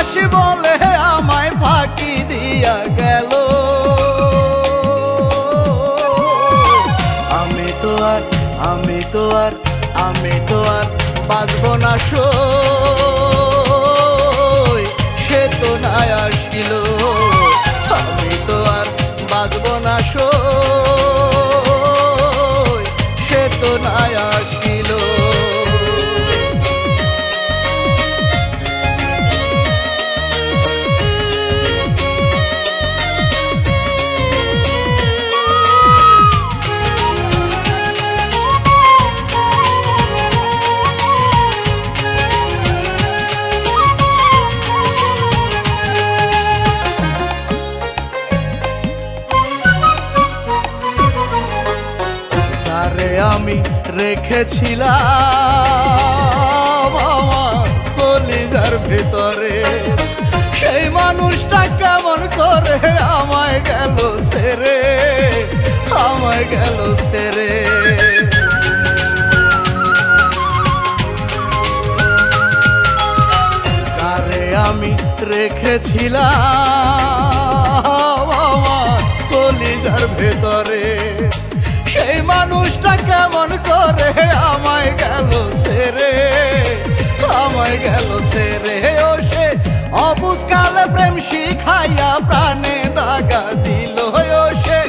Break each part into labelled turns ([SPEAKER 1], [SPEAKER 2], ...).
[SPEAKER 1] আসি বলে আমায় ফাঁকি দিয়া গেল। আমি তো আর বাঁচব না সই, সে তো নাই আসিল। আমি তো আর বাঁচব না সই, সে তো নাই আসিল। আমি রেখেছিলাম আমার কলিজার ভেতরে, সেই মানুষটা কেমন করে আমায় গেল ছেড়ে, আমায় গেল ছেড়ে। যারে আমি রেখেছিলাম আমার কলিজার ভেতরে, সেই মানুষটা কেমন করে আমায় গেল ছেড়ে, আমায় গেল ছেড়ে। ও সে অবুঝ কালে প্রেম শিখাইয়া প্রাণে দাগা দিল। ও সে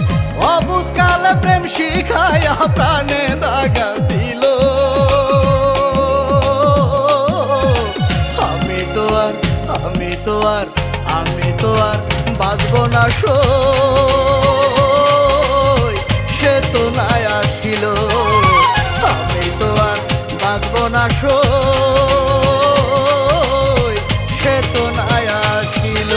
[SPEAKER 1] অবুঝ কালে প্রেম শিখাইয়া প্রাণে দাগা দিল। আমি তো আর বাঁচব না সই, সে তো নাই আসিল। আমি তো আর বাঁচব না সই, সে তো নাই আসিল।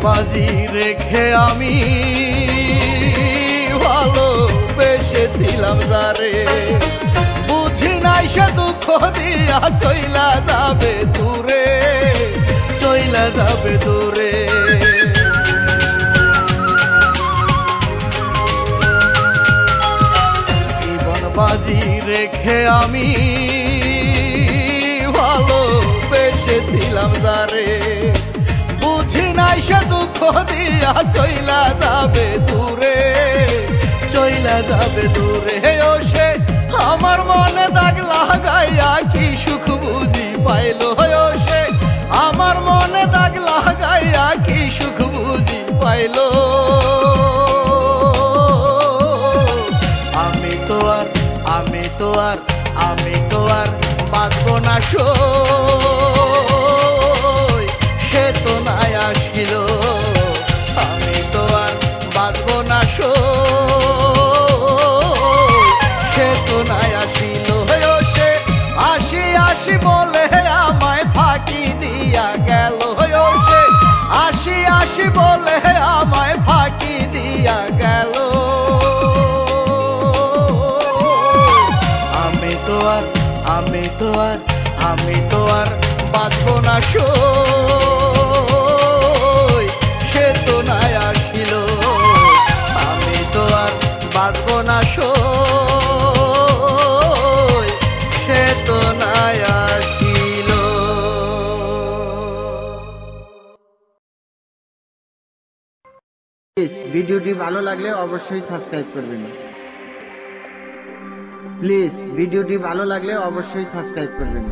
[SPEAKER 1] বাজি রেখে আমি ভালোবেসেছিলাম যারে, বুঝি নাই সে দুঃখ দিয়া চইলা যাবে দূরে, চইলা যাবে দূরে। জীবন বাজি রেখে আমি ভালোবেসেছিলাম যারে, বুঝি নাই সে দুঃখ দিয়া চইলা যাবে দূরে, চইলা যাবে দূরে। ও সে আমার মনে দাগ লাগাইয়া কি সুখ বুঝি পাইল। ও সে আমার মনে দাগ লাগাইয়া কি সুখ বুঝি পাইল। আমি তো আর বাঁচব না সই, সে তো নাই আসিল। আমি তো আর বাঁচব না সই, সে তো নাই আসিল। ও সে আসি আসি বলে আমায় ফাঁকি দিয়া গেল। ও সে আসি আসি বলে আমায় ফাঁকি দিয়া গেল। আমি তো আর বাঁচব না সই, সে তো নাই আসিল। আমি তো আর বাঁচব না সই, সে তো নাই আসিল।
[SPEAKER 2] ভিডিওটি ভালো লাগলে অবশ্যই সাবস্ক্রাইব করবেন। প্লিজ ভিডিওটি ভালো লাগলে অবশ্যই সাবস্ক্রাইব করবেন।